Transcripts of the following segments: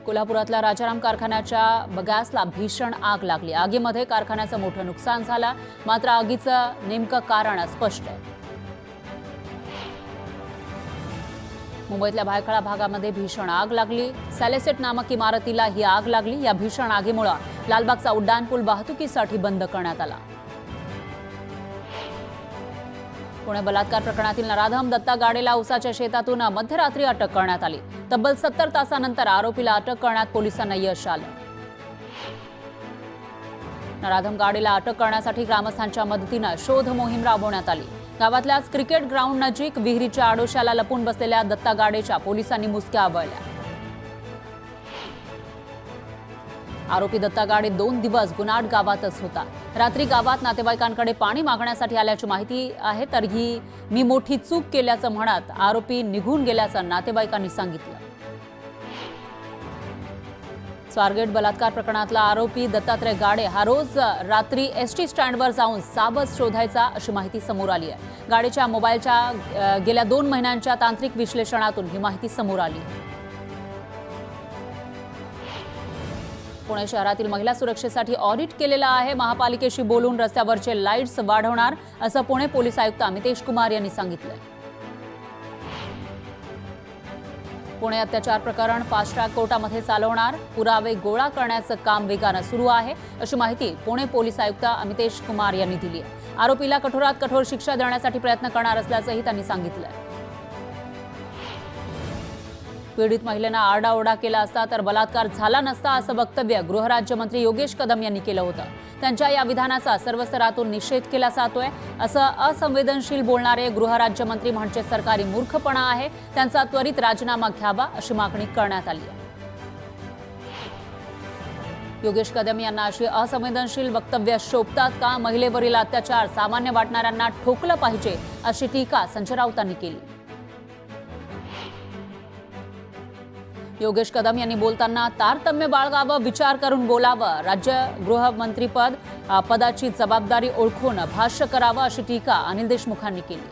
कोल्हापुरातल्या राजाराम कारखान्याच्या गॅसला भीषण आग लागली। आगीमध्ये कारखान्याचं मोठं नुकसान झालं, मात्र आगीचं नेमकं कारण अस्पष्ट आहे। मुंबईतल्या भायखळा भागामध्ये भीषण आग लागली। सॅलेसेट नामक इमारतीला ही आग लागली। या भीषण आगीमुळे लालबागचा उड्डाणपूल वाहतुकीसाठी बंद करण्यात आला। पुणे बलात्कार प्रकरणातील नराधम दत्ता गाडेला उसाच्या शेतातून मध्यरात्री अटक करण्यात आली। तब्बल 70 तासानंतर आरोपीला अटक करण्यात पोलिसांना यश आलं। नराधम गाडेला अटक करण्यासाठी ग्रामस्थांच्या मदतीनं शोध मोहीम राबवण्यात आली। गावातल्याच क्रिकेट ग्राउंड नजीक विहिरीच्या आडोशाला लपून बसलेल्या दत्ता गाडेच्या पोलिसांनी मुसक्या आवळल्या। आरोपी दत्ता गाडे 2 दिवस गुनाट गावातच होता। रात्री गावात नातेवाईकांकडे पाणी मागण्यासाठी आल्याची माहिती आहे, तरीही मी मोठी चूक केल्याचं म्हणत आरोपी निघून गेल्याचं नातेवाईकांनी सांगितलं। स्वारगेट बलात्कार प्रकरणातला आरोपी दत्तात्रय गाडे हा रोज रात्री एसटी स्टँडवर जाऊन साबस शोधायचा अशी माहिती समोर आली आहे। गाडेच्या मोबाईलच्या गेल्या 2 महिन्यांच्या तांत्रिक विश्लेषणातून ही माहिती समोर आली। पुणे शहरातील महिला सुरक्षेसाठी ऑडिट केलेलं आहे। महापालिकेशी बोलून रस्त्यावरचे लाईट्स वाढवणार असं पुणे पोलीस आयुक्त अमितेश कुमार यांनी सांगितलंय। पुणे अत्याचार प्रकरण फास्ट ट्रॅक कोर्टामध्ये चालवणार, पुरावे गोळा करण्याचं काम वेगानं सुरू आहे अशी माहिती पुणे पोलीस आयुक्त अमितेश कुमार यांनी दिली आहे। आरोपीला कठोरात कठोर शिक्षा देण्यासाठी प्रयत्न करणार असल्याचंही त्यांनी सांगितलंय। पीडित महिलेनं आरडाओरडा केला असता तर बलात्कार झाला नसता असं वक्तव्य गृहराज्यमंत्री योगेश कदम यांनी केलं होतं। त्यांच्या या विधानाचा सर्व स्तरातून निषेध केला जातोय। असं असंवेदनशील बोलणारे गृहराज्यमंत्री म्हणजे सरकारी मूर्खपणा आहे। त्यांचा त्वरित राजीनामा घ्यावा अशी मागणी करण्यात आली आहे। योगेश कदम यांना अशी असंवेदनशील वक्तव्य शोभतात का? महिलेवरील अत्याचार सामान्य वाटणाऱ्यांना ठोकलं पाहिजे अशी टीका संजय राऊतांनी केली। योगेश कदम यांनी बोलताना तारतम्य बाळगावं, विचार करून बोलावं, राज्य गृहमंत्रीपद पदाची जबाबदारी ओळखून भाष्य करावं अशी टीका अनिल देशमुखांनी केली।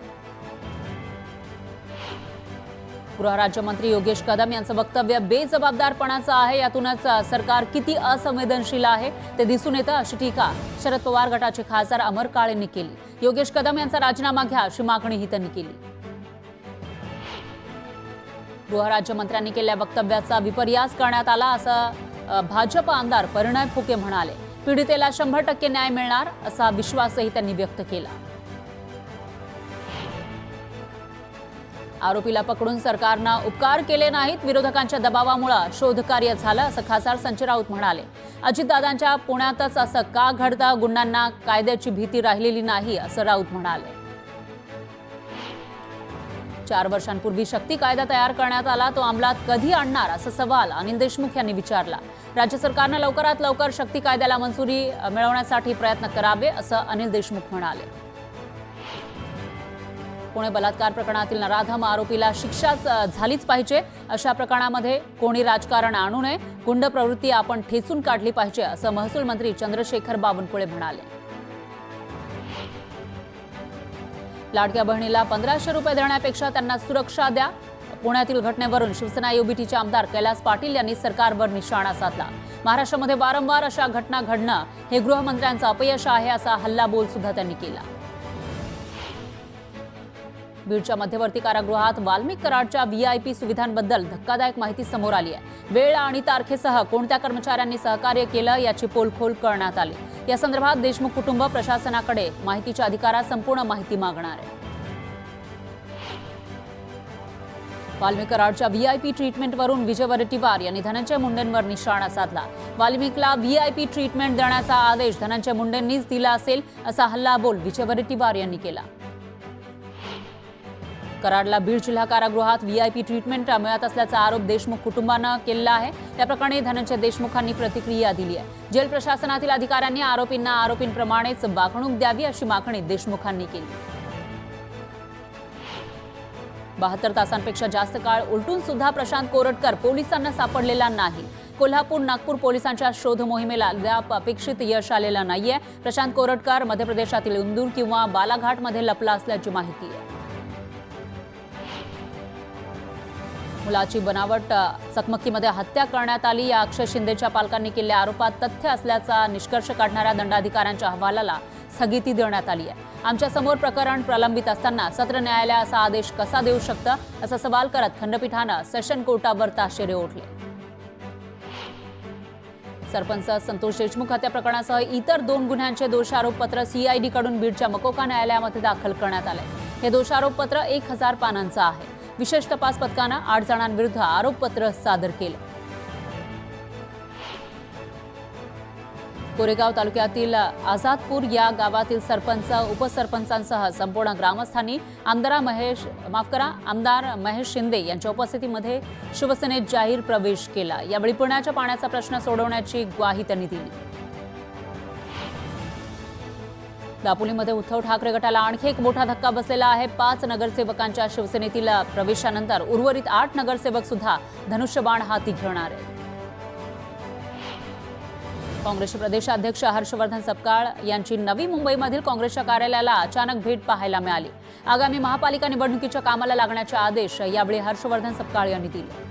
गृहराज्यमंत्री योगेश कदम यांचं वक्तव्य बेजबाबदारपणाचं आहे। यातूनच सरकार किती असंवेदनशील आहे ते दिसून येतं अशी टीका शरद पवार गटाचे खासदार अमर काळेंनी केली। योगेश कदम यांचा राजीनामा घ्या अशी मागणीही त्यांनी केली। गृहराज्यमंत्र्यांनी केलेल्या वक्तव्याचा विपर्यास करण्यात आला असं भाजप आमदार परिणय फुके म्हणाले। पीडितेला 100% न्याय मिळणार असा विश्वासही त्यांनी व्यक्त केला। आरोपीला पकडून सरकारनं उपकार केले नाहीत, विरोधकांच्या दबावामुळे शोधकार्य झालं असं खासदार संजय राऊत म्हणाले। अजितदादांच्या पुण्यातच असं का घडतं? गुंडांना कायद्याची भीती राहिलेली नाही असं राऊत म्हणाले। 4 वर्षांपूर्वी शक्ती कायदा तयार करण्यात आला, तो अंमलात कधी आणणार असा सवाल अनिल देशमुख यांनी विचारला। राज्य सरकारनं लवकरात लवकर शक्ती कायद्याला मंजुरी मिळवण्यासाठी प्रयत्न करावे असं अनिल देशमुख म्हणाले। पुणे बलात्कार प्रकरणातील नराधम आरोपीला शिक्षा झालीच पाहिजे। अशा प्रकरणामध्ये कोणी राजकारण आणू नये, गुंड प्रवृत्ती आपण ठेचून काढली पाहिजे असं महसूल मंत्री चंद्रशेखर बावनकुळे म्हणाले। लाडक्या बहिणीला 1500 रुपये देण्यापेक्षा त्यांना सुरक्षा द्या। पुण्यातील घटनेवरून शिवसेना युबीटीचे आमदार कैलास पाटील यांनी सरकारवर निशाणा साधला। महाराष्ट्रामध्ये वारंवार अशा घटना घडणं हे गृहमंत्र्यांचं अपयश आहे असा हल्लाबोल सुद्धा त्यांनी केला। बीडच्या मध्यवर्ती कारागृहात वाल्मिक कराडच्या व्हीआयपी सुविधांबद्दल धक्कादायक माहिती समोर आली आहे। वेळ आणि तारखेसह कोणत्या कर्मचाऱ्यांनी सहकार्य केलं याची पोलखोल करण्यात आली। या संदर्भात देशमुख कुटुंब प्रशासनाकडे माहितीच्या अधिकारात संपूर्ण माहिती मागणार आहे। वाल्मिक कराडच्या व्हीआयपी ट्रीटमेंटवरून विजय वडेट्टीवार यांनी धनंजय मुंडेंवर निशाणा साधला। वाल्मिकला व्हीआयपी ट्रीटमेंट देण्याचा आदेश धनंजय मुंडेंनीच दिला असेल असा हल्लाबोल विजय वडेट्टीवार यांनी केला। कराडला बीड जिल्हा कारागृहात व्हीआयपी ट्रीटमेंट मिळत असल्याचा आरोप देशमुख कुटुंबानं केला आहे। त्या प्रकरणी धनंजय देशमुखांनी प्रतिक्रिया दिली आहे। जेल प्रशासनातील अधिकाऱ्यांनी आरोपींना आरोपींप्रमाणेच वागणूक द्यावी अशी मागणी देशमुखांनी केली। 72 तासांपेक्षा जास्त काळ उलटून सुद्धा प्रशांत कोरटकर पोलिसांना सापडलेला नाही। कोल्हापूर नागपूर पोलिसांच्या शोध मोहिमेला अद्याप अपेक्षित यश आलेलं नाहीये। प्रशांत कोरटकर मध्य प्रदेशातील इंदूर किंवा बालाघाटमध्ये लपला असल्याची माहिती आहे। मुलाची बनावट चकमकीमध्ये हत्या करण्यात आली या अक्षय शिंदेच्या पालकांनी केलेल्या आरोपात तथ्य असल्याचा निष्कर्ष काढणाऱ्या दंडाधिकाऱ्यांच्या अहवालाला स्थगिती देण्यात आली आहे. आमच्या समोर प्रकरण प्रलंबित असताना सत्र न्यायालय असा आदेश कसा देऊ शकतं असा सवाल करत खंडपीठानं सेशन कोर्टावर ताशेरे ओढले. सरपंच संतोष देशमुख हत्या प्रकरणासह इतर 2 गुन्ह्यांचे दोषारोपपत्र सीआयडीकडून बीडच्या मकोका न्यायालयामध्ये दाखल करण्यात आले. हे दोषारोपपत्र 1000 पानांचं आहे. विशेष तपास पथकानं 8 जणांविरुद्ध आरोपपत्र सादर केलं. कोरेगाव तालुक्यातील आझादपूर या गावातील सरपंच उपसरपंचांसह संपूर्ण ग्रामस्थांनी आमदार महेश शिंदे यांच्या उपस्थितीमध्ये शिवसेनेत जाहीर प्रवेश केला. यावेळी पुण्याच्या पाण्याचा प्रश्न सोडवण्याची ग्वाही त्यांनी दिली. दापोलीमध्ये उद्धव ठाकरे गटाला आणखी एक मोठा धक्का बसलेला आहे. 5 नगरसेवकांच्या शिवसेनेतील प्रवेशानंतर उर्वरित 8 नगरसेवक सुद्धा धनुष्यबाण हाती घेणार आहेत. काँग्रेसचे प्रदेशाध्यक्ष हर्षवर्धन सपकाळ यांची नवी मुंबईमधील काँग्रेसच्या कार्यालयाला अचानक भेट पाहायला मिळाली. आगामी महापालिका निवडणुकीच्या कामाला लागण्याचे आदेश यावेळी हर्षवर्धन सपकाळ यांनी दिले.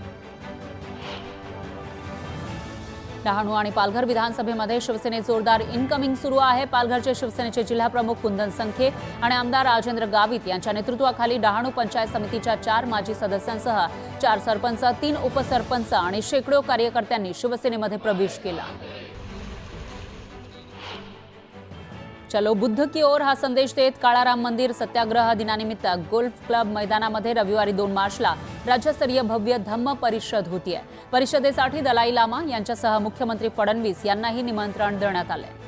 डहाणू आणि पालघर विधानसभेमध्ये शिवसेनेत जोरदार इनकमिंग सुरू आहे. पालघरचे शिवसेनेचे जिल्हाप्रमुख कुंदन संखे आणि आमदार राजेंद्र गावित यांच्या नेतृत्वाखाली डहाणू पंचायत समितीच्या 4 माजी सदस्यांसह 4 सरपंच, 3 उपसरपंच आणि शेकडो कार्यकर्त्यांनी शिवसेनेमध्ये प्रवेश केला. चलो बुद्ध की ओर हा संदेश देत काळाराम मंदिर सत्याग्रह दिनानिमित्त गोल्फ क्लब मैदानामध्ये रविवारी 2 मार्चला राज्यस्तरीय भव्य धम्म परिषद होतीये. परिषदेसाठी दलाई लामा यांच्यासह मुख्यमंत्री फडणवीस यांनाही निमंत्रण देण्यात आले.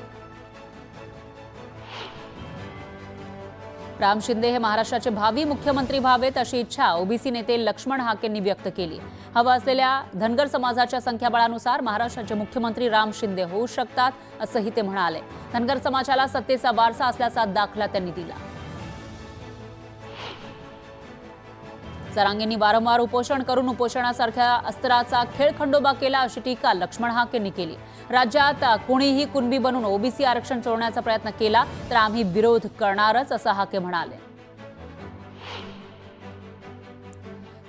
राम शिंदे हे महाराष्ट्राचे भावी मुख्यमंत्री व्हावेत अशी इच्छा ओबीसी नेते लक्ष्मण हाकेंनी व्यक्त केली. हवा असलेल्या धनगर समाजाच्या संख्याबळानुसार महाराष्ट्राचे मुख्यमंत्री राम शिंदे होऊ शकतात असंही ते म्हणाले. धनगर समाजाला सत्तेचा वारसा असल्याचा दाखला त्यांनी दिला. जरांगेंनी वारंवार उपोषण करून उपोषणासारख्या अस्त्राचा खेळखंडोबा केला अशी टीका लक्ष्मण हाकेंनी केली. राज्यात कोणीही कुणबी बनून ओबीसी आरक्षण चोरण्याचा प्रयत्न केला तर आम्ही विरोध करणारच असं हाके म्हणाले.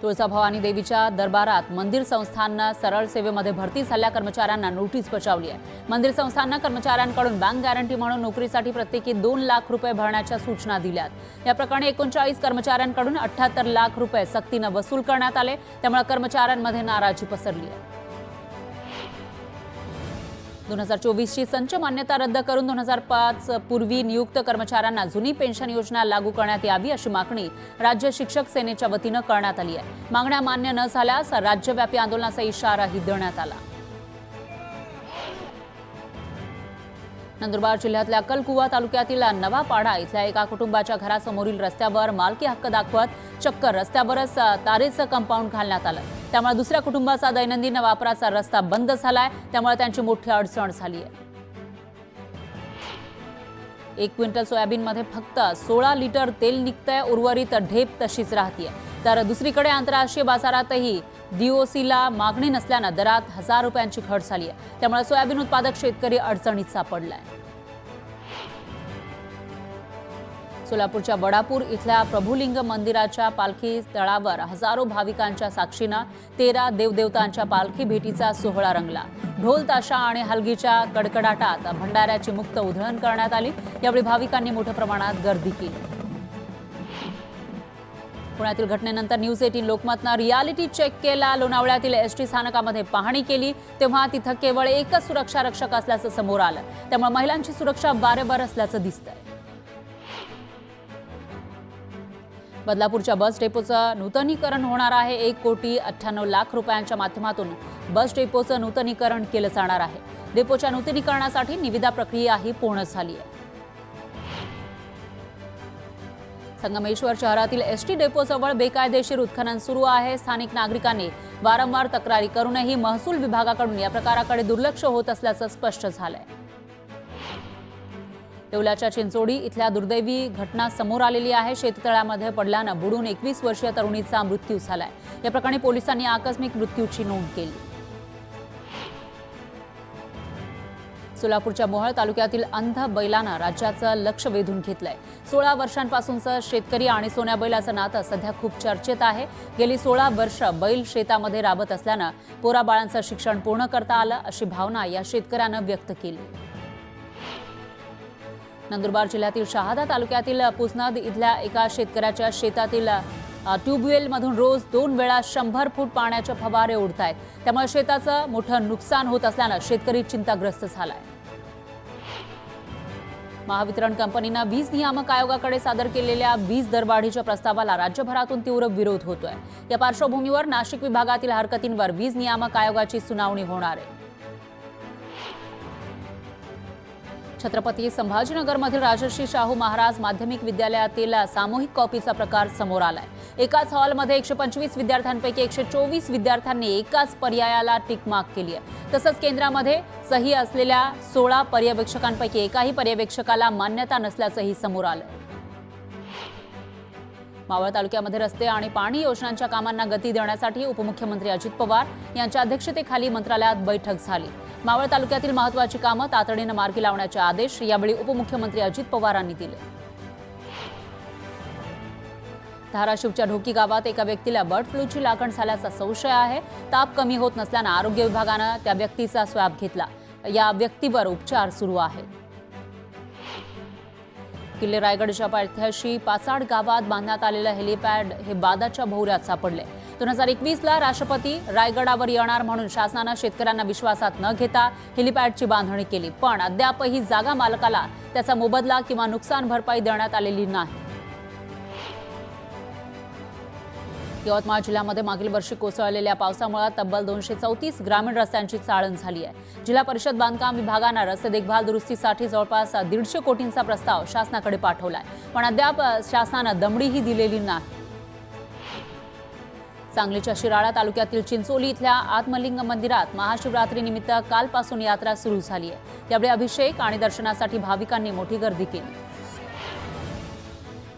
तुळजाभवानी देवीच्या दरबारात मंदिर संस्थांना सरळ सेवेमध्ये भरती झालेल्या कर्मचाऱ्यांना नोटीस बजावली आहे. मंदिर संस्थांना कर्मचाऱ्यांकडून बँक गॅरंटी म्हणून नोकरीसाठी प्रत्येकी 2 लाख रुपये भरण्याच्या सूचना दिल्यात. या प्रकरणी 39 कर्मचाऱ्यांकडून 78 लाख रुपये सक्तीनं वसूल करण्यात आले. त्यामुळे कर्मचाऱ्यांमध्ये नाराजी पसरली आहे. 2024ची संच मान्यता रद्द करून 2005 पूर्वी नियुक्त कर्मचाऱ्यांना जुनी पेन्शन योजना लागू करण्यात यावी अशी मागणी राज्य शिक्षक सेनेच्या वतीनं करण्यात आली आहे. मागण्या मान्य न झाल्यास राज्यव्यापी आंदोलनाचा इशाराही देण्यात आला. नंदुरबार जिल्ह्यातल्या अक्कलकुवा तालुक्यातील नवापाडा इथल्या एका कुटुंबाच्या घरासमोरील रस्त्यावर मालकी हक्क दाखवत चक्क रस्त्यावरच तारेचं कंपाऊंड घालण्यात आलं. त्यामुळे दुसऱ्या कुटुंबाचा दैनंदिन वापराचा रस्ता बंद झालाय. त्यामुळे त्यांची मोठी अडचण झाली आहे. 1 क्विंटल सोयाबीनमध्ये फक्त 16 लिटर तेल निघतंय. उर्वरित ढेप तशीच राहतीये. तर दुसरीकडे आंतरराष्ट्रीय बाजारातही डीओसीला मागणी नसल्यानं दरात 1000 रुपयांची घट झाली आहे. त्यामुळे सोयाबीन उत्पादक शेतकरी अडचणीत सापडलाय. सोलापूरच्या वडापूर इथल्या प्रभुलिंग मंदिराच्या पालखी तळावर हजारो भाविकांच्या साक्षीनं 13 देवदेवतांच्या पालखी भेटीचा सोहळा रंगला. ढोल ताशा आणि हलगीच्या कडकडाटात भंडाऱ्याची मुक्त उधळण करण्यात आली. यावेळी भाविकांनी मोठ्या प्रमाणात गर्दी केली. पुण्यातील घटनेनंतर न्यूज 18 लोकमतनं रियालिटी चेक केला. लोणावळ्यातील एसटी स्थानकामध्ये पाहणी केली तेव्हा तिथं केवळ एकच सुरक्षा रक्षक असल्याचं समोर आलं. त्यामुळे महिलांची सुरक्षा बारेबर असल्याचं दिसतंय. बदलापूरच्या बस डेपोचं नूतनीकरण होणार आहे. 1,98,00,000 रुपयांच्या माध्यमातून बस डेपोचं नूतनीकरण केलं जाणार आहे. डेपोच्या नूतनीकरणासाठी निविदा प्रक्रियाही पूर्ण झाली आहे. संगमेश्वर शहरातील एसटी डेपोजवळ बेकायदेशीर उत्खनन सुरू आहे. स्थानिक नागरिकांनी वारंवार तक्रारी करूनही महसूल विभागाकडून या प्रकाराकडे दुर्लक्ष होत असल्याचं स्पष्ट झालंय. येवल्याच्या चिंचोडी इथल्या दुर्दैवी घटना समोर आलेली आहे. शेततळ्यामध्ये पडल्यानं बुडून 21 वर्षीय तरुणीचा मृत्यू झालाय. या प्रकरणी पोलिसांनी आकस्मिक मृत्यूची नोंद केली. सोलापूरच्या मोहोळ तालुक्यातील अंध बैलानं राज्याचं लक्ष वेधून घेतलंय. 16 वर्षांपासूनचं शेतकरी आणि सोन्या बैलाचं नातं सध्या खूप चर्चेत आहे. गेली 16 वर्ष बैल शेतामध्ये राबत असल्यानं पोराबाळांचं शिक्षण पूर्ण करता आलं अशी भावना या शेतकऱ्यानं व्यक्त केली. नंदुरबार जिल्ह्यातील शहादा तालुक्यातील पुसनद इथल्या एका शेतकऱ्याच्या शेतातील ट्यूबवेलमधून रोज 2 वेळा 100 फूट पाण्याचे फवारे उडतायत. त्यामुळे शेताचं मोठं नुकसान होत असल्यानं शेतकरी चिंताग्रस्त झालाय. महावितरण कंपनीनं वीज नियामक आयोगाकडे सादर केलेल्या वीज दरवाढीच्या प्रस्तावाला राज्यभरातून तीव्र विरोध होतोय. या पार्श्वभूमीवर नाशिक विभागातील हरकतींवर वीज नियामक आयोगाची सुनावणी होणार आहे. छत्रपती संभाजीनगरमधील राजर्षी शाहू महाराज माध्यमिक विद्यालयातील सामूहिक कॉपीचा प्रकार समोर आलाय. एकाच हॉलमध्ये 125 विद्यार्थ्यांपैकी 124 विद्यार्थ्यांनी एकाच पर्यायाला टिक मार्क केली आहे. तसंच केंद्रामध्ये सही असलेल्या 16 पर्यवेक्षकांपैकी एकाही पर्यवेक्षकाला मान्यता नसल्याचंही समोर आलं. मावळ तालुक्यामध्ये रस्ते आणि पाणी योजनांच्या कामांना गती देण्यासाठी उपमुख्यमंत्री अजित पवार यांच्या अध्यक्षतेखाली मंत्रालयात बैठक झाली. मावळ तालुक्यातील महत्त्वाची कामं तातडीनं मार्गी लावण्याचे आदेश यावेळी उपमुख्यमंत्री अजित पवारांनी दिले. धाराशिवच्या ढोकी गावात एका व्यक्तीला बर्ड फ्लूची लागण झाल्याचा संशय आहे. ताप कमी होत नसल्यानं आरोग्य विभागानं त्या व्यक्तीचा स्वॅब घेतला. या व्यक्तीवर उपचार सुरू आहेत. किल्ले रायगडच्या पायथ्याशी पाचाड गावात बांधण्यात आलेलं हेलिपॅड हे बादाच्या भोवऱ्यात सापडले. 2021ला राष्ट्रपती रायगडावर येणार म्हणून शासनानं शेतकऱ्यांना विश्वासात न घेता हेलिपॅडची बांधणी केली, पण अद्यापही जागा मालकाला त्याचा मोबदला किंवा नुकसान भरपाई देण्यात आलेली नाही. यवतमाळ जिल्ह्यामध्ये मागील वर्षी कोसळलेल्या पावसामुळे तब्बल 234 ग्रामीण रस्त्यांची चाळण झाली आहे. जिल्हा परिषद बांधकाम विभागानं रस्ते देखभाल दुरुस्तीसाठी जवळपास 150 कोटींचा प्रस्ताव शासनाकडे पाठवलाय, पण अद्याप शासनानं दमडीही दिलेली नाही. सांगलीच्या शिराळा तालुक्यातील चिंचोली इथल्या आत्मलिंग मंदिरात महाशिवरात्रीनिमित्त कालपासून यात्रा सुरू झाली आहे. यावेळी अभिषेक आणि दर्शनासाठी भाविकांनी मोठी गर्दी केली.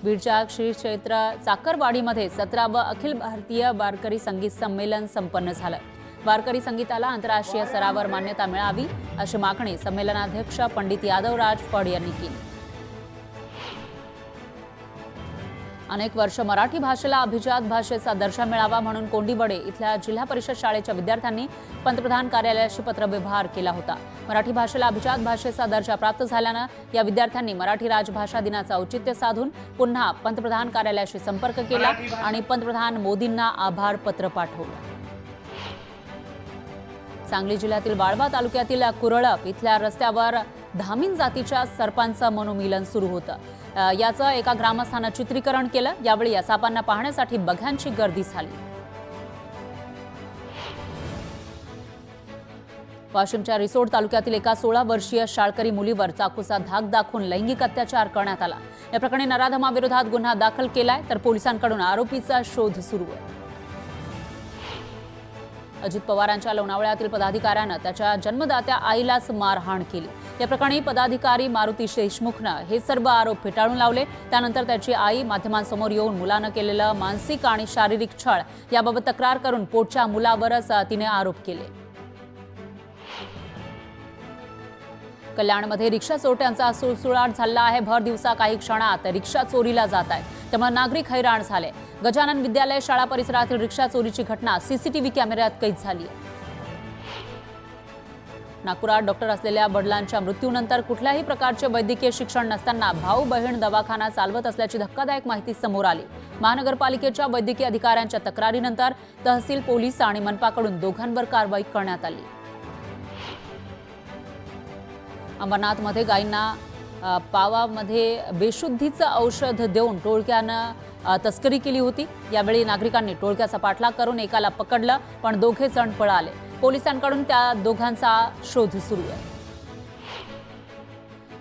बीडच्या श्री क्षेत्र चाकरवाडीमध्ये 17वं अखिल भारतीय वारकरी संगीत संमेलन संपन्न झालं. वारकरी संगीताला आंतरराष्ट्रीय स्तरावर मान्यता मिळावी अशी मागणी संमेलनाध्यक्ष पंडित यादवराज फड यांनी केली. अनेक वर्ष मराठी भाषेला अभिजात भाषेचा दर्जा मिळावा म्हणून कोंडीवडे इथल्या जिल्हा परिषद शाळेच्या विद्यार्थ्यांनी पंतप्रधान कार्यालयाशी पत्रव्यवहार केला होता. मराठी भाषेला अभिजात भाषेचा दर्जा प्राप्त झाल्यानं या विद्यार्थ्यांनी मराठी राजभाषा दिनाचं औचित्य साधून पुन्हा पंतप्रधान कार्यालयाशी संपर्क केला आणि पंतप्रधान मोदींना आभार पत्र पाठवलं. सांगली जिल्ह्यातील वाळवा तालुक्यातील कुरळप इथल्या रस्त्यावर धामीन जातीच्या सर्पांचं मनोमिलन सुरू होतं. याचं एका ग्रामस्थानं चित्रीकरण केलं. यावेळी या सापांना पाहण्यासाठी बघ्यांची गर्दी झाली. वाशिमच्या रिसोड तालुक्यातील एका 16 वर्षीय शाळकरी मुलीवर चाकूचा धाक दाखवून लैंगिक अत्याचार करण्यात आला. या प्रकरणी नराधमाविरोधात गुन्हा दाखल केलाय, तर पोलिसांकडून आरोपीचा शोध सुरू आहे. अजित पवारांच्या लोणावळ्यातील पदाधिकाऱ्यानं त्याच्या जन्मदात्या आईलाच मारहाण केली. या प्रकरणी पदाधिकारी मारुती देशमुखनं हे सर्व आरोप फेटाळून लावले. त्यानंतर त्याची आई माध्यमांसमोर येऊन मुलानं केलेलं मानसिक आणि शारीरिक छळ याबाबत तक्रार करून पोटच्या मुलावरच तिने आरोप केले. कल्याणमध्ये रिक्षा चोरट्यांचा सुळसुळाट झाला आहे. भर दिवसा काही क्षणात रिक्षा चोरीला जात आहे, त्यामुळे नागरिक हैराण झाले. गजानन विद्यालय शाळा परिसरातील रिक्षा चोरीची घटना सीसीटीव्ही कॅमेऱ्यात कैद झाली आहे. नागपुरात डॉक्टर असलेल्या वडिलांच्या मृत्यूनंतर कुठल्याही प्रकारचे वैद्यकीय शिक्षण नसताना भाऊ बहीण दवाखाना चालवत असल्याची धक्कादायक माहिती समोर आली. महानगरपालिकेच्या वैद्यकीय अधिकाऱ्यांच्या तक्रारीनंतर तहसील पोलीस आणि मनपाकडून दोघांवर कारवाई करण्यात आली. अंबरनाथमध्ये गायींना पावामध्ये बेशुद्धीचं औषध देऊन टोळक्यानं तस्करी केली होती. यावेळी नागरिकांनी टोळक्याचा पाठलाग करून एकाला पकडलं, पण दोघे जण पळाले. पोलिसांकडून त्या दोघांचा शोध सुरू आहे.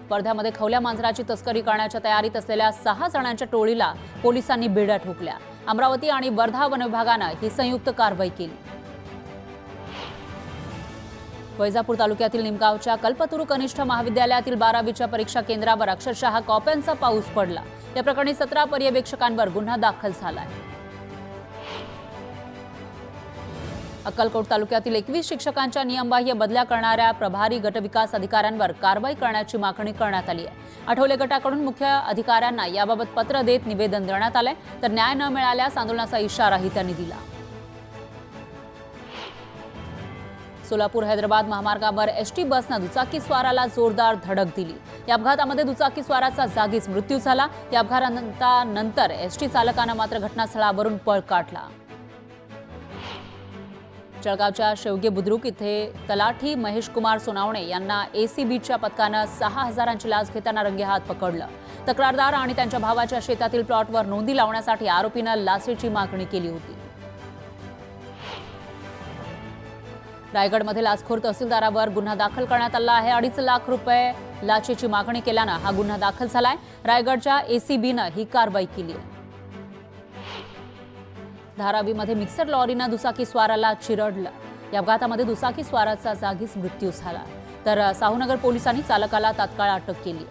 वर्ध्यामध्ये खवल्या मांजराची तस्करी करण्याच्या तयारीत असलेल्या 6 जणांच्या टोळीला पोलिसांनी बेड्या ठोकल्या. अमरावती आणि वर्धा वन विभागानं ही संयुक्त कारवाई केली. वैजापूर तालुक्यातील निमगावच्या कल्पतरू कनिष्ठ महाविद्यालयातील 12वीच्या परीक्षा केंद्रावर अक्षरशः कॉप्यांचा पाऊस पडला. या प्रकरणी 17 पर्यवेक्षकांवर गुन्हा दाखल झालाय. अक्कलकोट तालुक्यातील 21 शिक्षकांच्या नियमबाह्य बदल्या करणाऱ्या प्रभारी गटविकास अधिकाऱ्यांवर कारवाई करण्याची मागणी करण्यात आली आहे। आठवले गटाकडून मुख्य अधिकाऱ्यांना याबाबत पत्र देत निवेदन देण्यात आले, तर न्याय न मिळाल्यास आंदोलनाचा इशाराही त्यांनी दिला। सोलापूर हैदराबाद महामार्गावर एसटी बसनं दुचाकीस्वाराला जोरदार धडक दिली। या अपघातामध्ये दुचाकीस्वाराचा जागीच मृत्यू झाला। या अपघातानंतर एसटी चालकानं मात्र घटनास्थळावरून पळ काढला। जळगावच्या शेवगे बुद्रुक इथे तलाठी महेश कुमार सोनावणे यांना एसीबीच्या पथकानं 6,000ची लाच घेताना रंगेहात पकडलं। तक्रारदार आणि त्यांच्या भावाच्या शेतातील प्लॉटवर नोंदी लावण्यासाठी आरोपीनं लाचेची मागणी केली होती। रायगडमध्ये लाचखोर तहसीलदारावर गुन्हा दाखल करण्यात आला आहे। 2.5 लाख रुपये लाचेची मागणी केल्यानं हा गुन्हा दाखल झालाय। रायगडच्या एसीबीनं ही कारवाई केली आहे। धारावीमध्ये मिक्सर लॉरीनं दुचाकीस्वाराला चिरडलं। या अपघातामध्ये दुचाकीस्वाराचा जागीच मृत्यू झाला, तर साहूनगर पोलिसांनी चालकाला तात्काळ अटक केली।